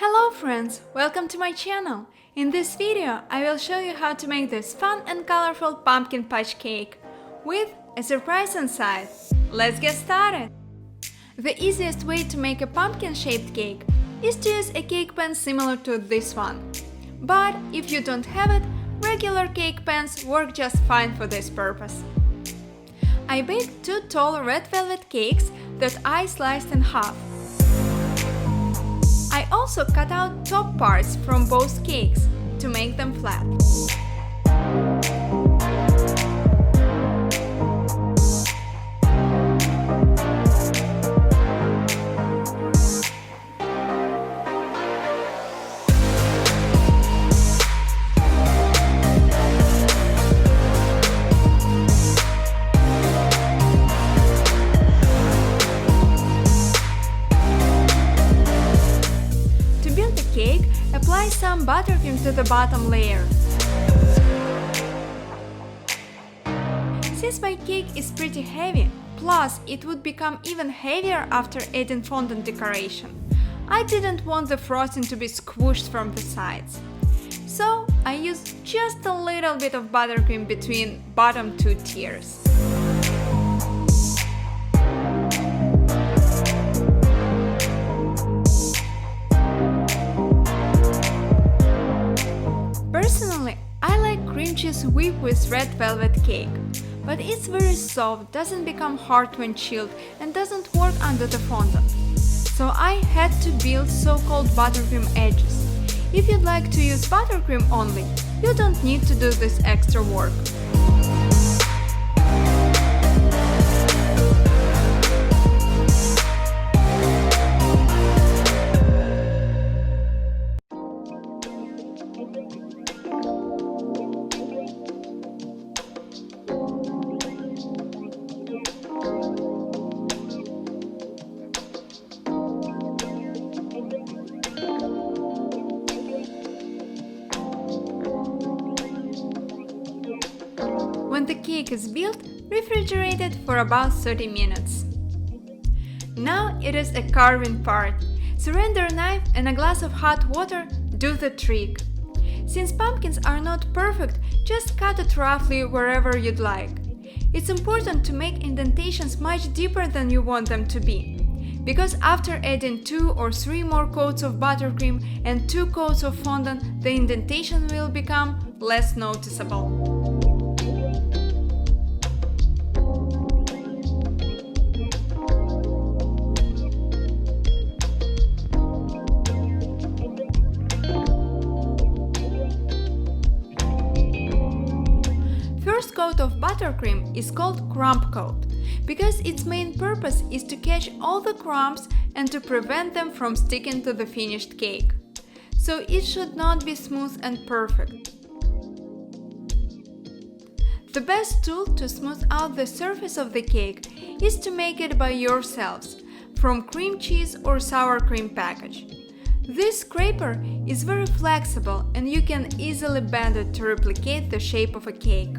Hello friends, welcome to my channel. In this video I will show you how to make this fun and colorful pumpkin patch cake with a surprise inside. Let's get started! The easiest way to make a pumpkin shaped cake is to use a cake pan similar to this one. But if you don't have it, regular cake pans work just fine for this purpose. I baked two tall red velvet cakes that I sliced in half. I also cut out top parts from both cakes to make them flat. Cake, apply some buttercream to the bottom layer. Since my cake is pretty heavy, plus it would become even heavier after adding fondant decoration, I didn't want the frosting to be squished from the sides. So I used just a little bit of buttercream between bottom two tiers. Personally, I like cream cheese whip with red velvet cake, but it's very soft, doesn't become hard when chilled and doesn't work under the fondant. So I had to build so-called buttercream edges. If you'd like to use buttercream only, you don't need to do this extra work. When the cake is built, refrigerate it for about 30 minutes. Now it is a carving part. Surrender a knife and a glass of hot water do the trick. Since pumpkins are not perfect, just cut it roughly wherever you'd like. It's important to make indentations much deeper than you want them to be, because after adding 2 or 3 more coats of buttercream and 2 coats of fondant, the indentation will become less noticeable. First coat of buttercream is called crumb coat, because its main purpose is to catch all the crumbs and to prevent them from sticking to the finished cake. So it should not be smooth and perfect. The best tool to smooth out the surface of the cake is to make it by yourselves, from cream cheese or sour cream package. This scraper is very flexible and you can easily bend it to replicate the shape of a cake.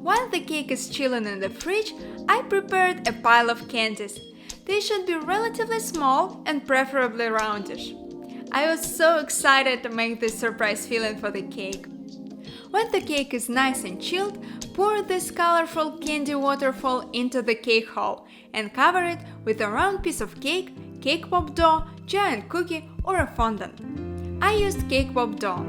While the cake is chilling in the fridge, I prepared a pile of candies. They should be relatively small and preferably roundish. I was so excited to make this surprise filling for the cake. When the cake is nice and chilled, pour this colorful candy waterfall into the cake hole and cover it with a round piece of cake, cake pop dough, giant cookie or a fondant. I used cake pop dough.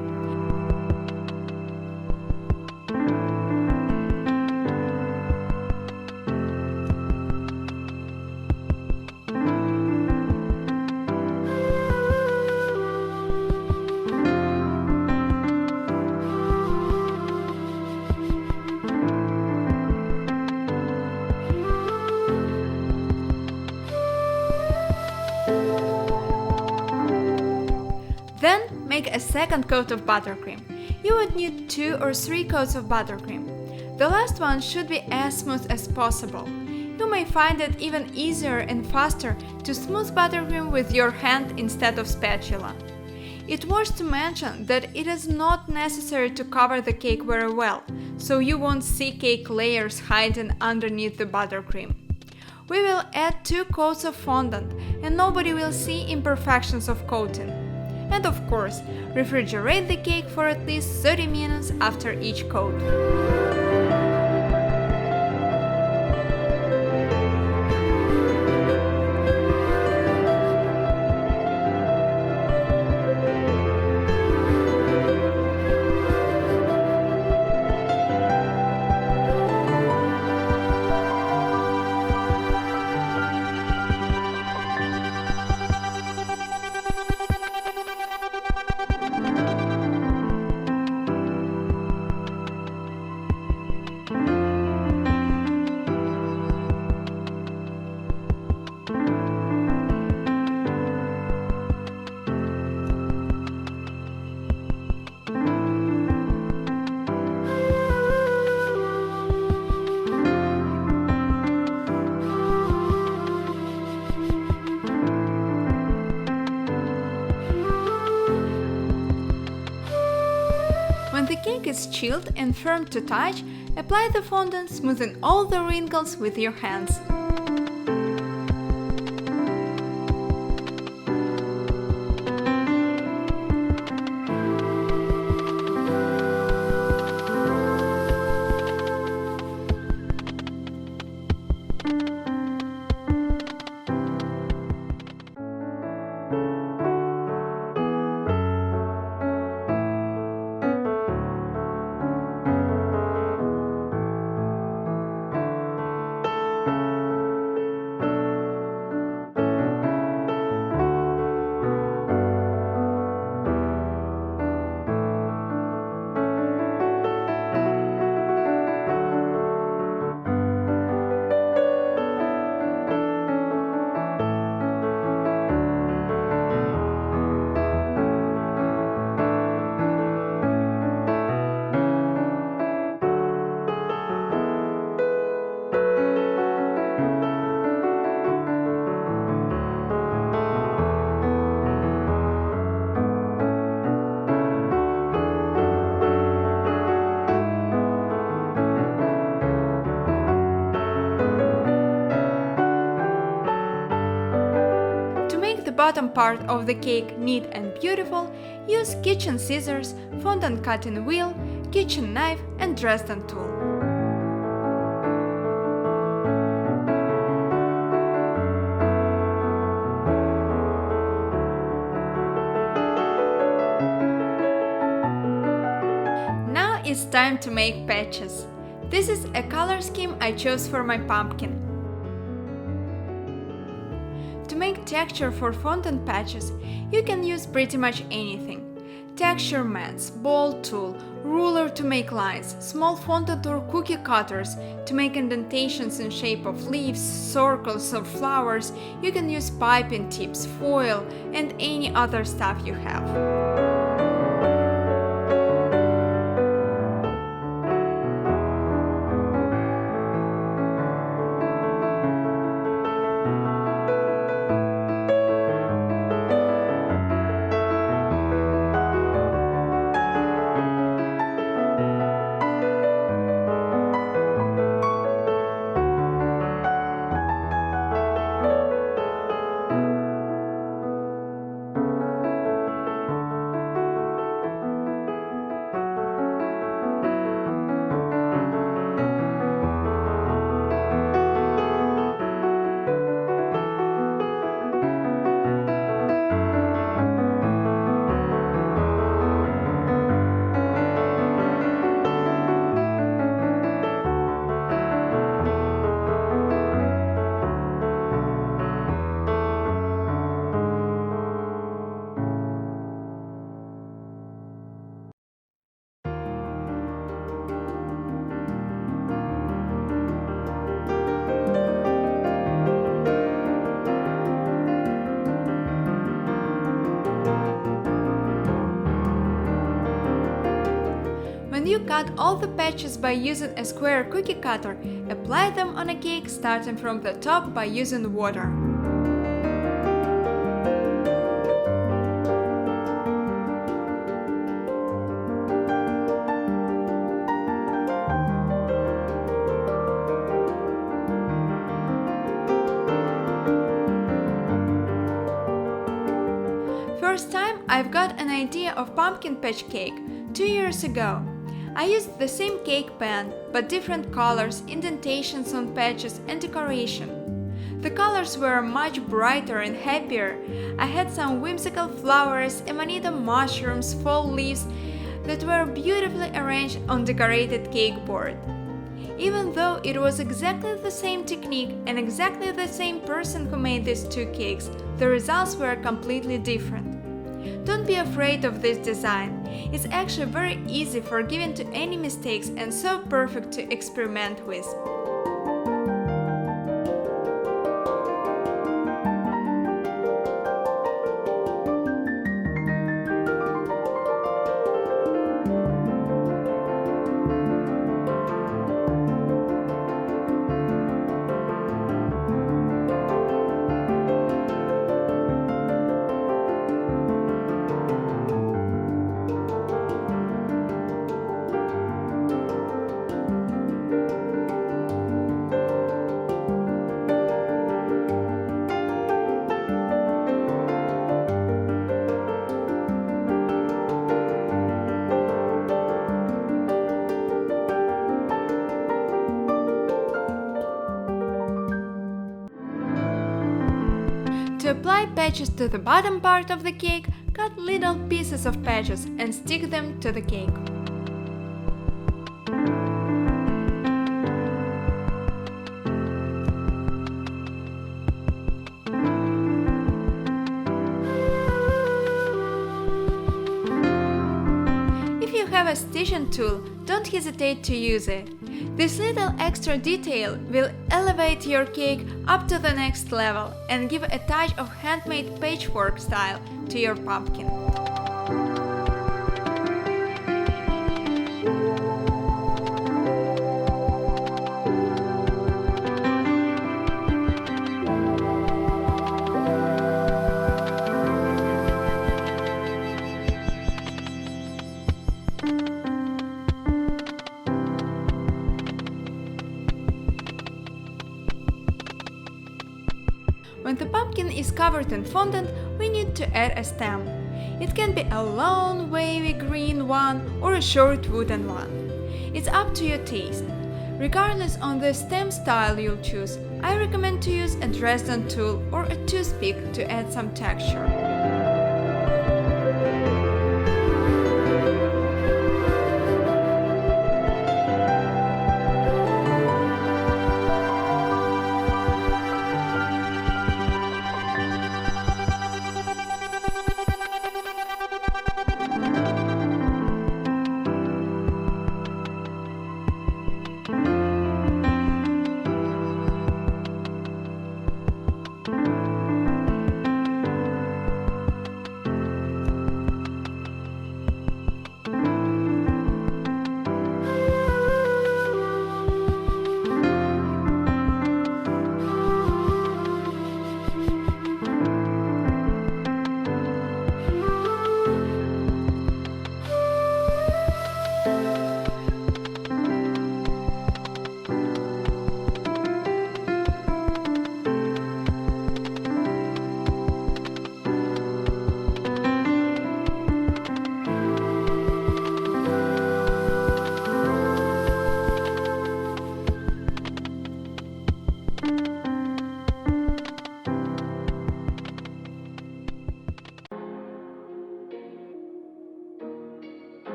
Then make a second coat of buttercream. You would need 2 or 3 coats of buttercream. The last one should be as smooth as possible. You may find it even easier and faster to smooth buttercream with your hand instead of spatula. It worth to mention that it is not necessary to cover the cake very well, so you won't see cake layers hiding underneath the buttercream. We will add 2 coats of fondant and nobody will see imperfections of coating. And of course, refrigerate the cake for at least 30 minutes after each coat. When the cake is chilled and firm to touch, apply the fondant, smoothing all the wrinkles with your hands. The bottom part of the cake neat and beautiful, use kitchen scissors, fondant cutting wheel, kitchen knife and Dresden tool. Now it's time to make patches. This is a color scheme I chose for my pumpkin. To make texture for fondant patches, you can use pretty much anything. Texture mats, ball tool, ruler to make lines, small fondant or cookie cutters to make indentations in shape of leaves, circles or flowers. You can use piping tips, foil and any other stuff you have. When you cut all the patches by using a square cookie cutter, apply them on a cake starting from the top by using water. First time I've got an idea of pumpkin patch cake 2 years ago. I used the same cake pan, but different colors, indentations on patches and decoration. The colors were much brighter and happier. I had some whimsical flowers, amanita mushrooms, fall leaves that were beautifully arranged on decorated cake board. Even though it was exactly the same technique and exactly the same person who made these two cakes, the results were completely different. Don't be afraid of this design. It's actually very easy, forgiving to any mistakes, and so perfect to experiment with. To apply patches to the bottom part of the cake, cut little pieces of patches and stick them to the cake. If you have a stitching tool, don't hesitate to use it. This little extra detail will elevate your cake up to the next level and give a touch of handmade patchwork style to your pumpkin. When the pumpkin is covered in fondant, we need to add a stem. It can be a long, wavy green one or a short wooden one. It's up to your taste. Regardless on the stem style you'll choose, I recommend to use a Dresden tool or a toothpick to add some texture.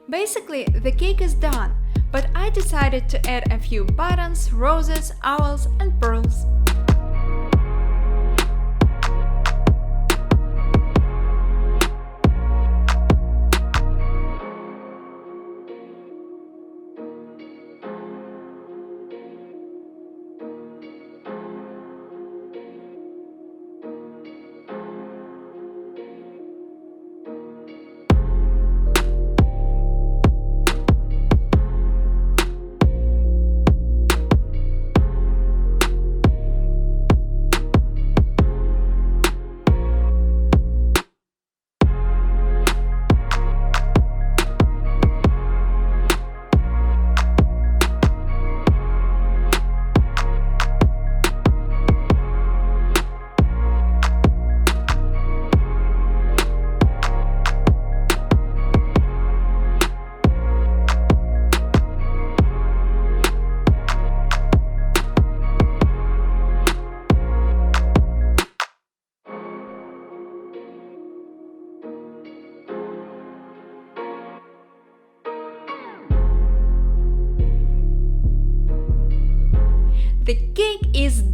Basically, the cake is done, but I decided to add a few buttons, roses, owls, and pearls.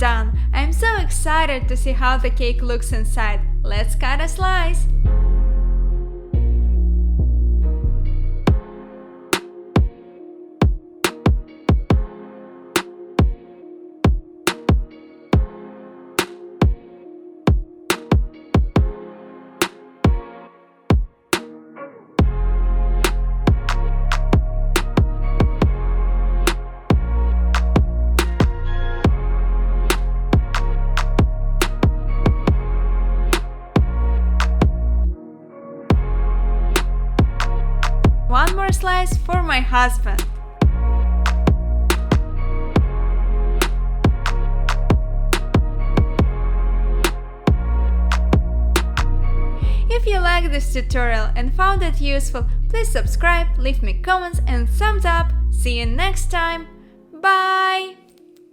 done. I'm so excited to see how the cake looks inside. Let's cut a slice. One more slice for my husband. If you like this tutorial and found it useful, please subscribe, leave me comments and thumbs up. See you next time. Bye!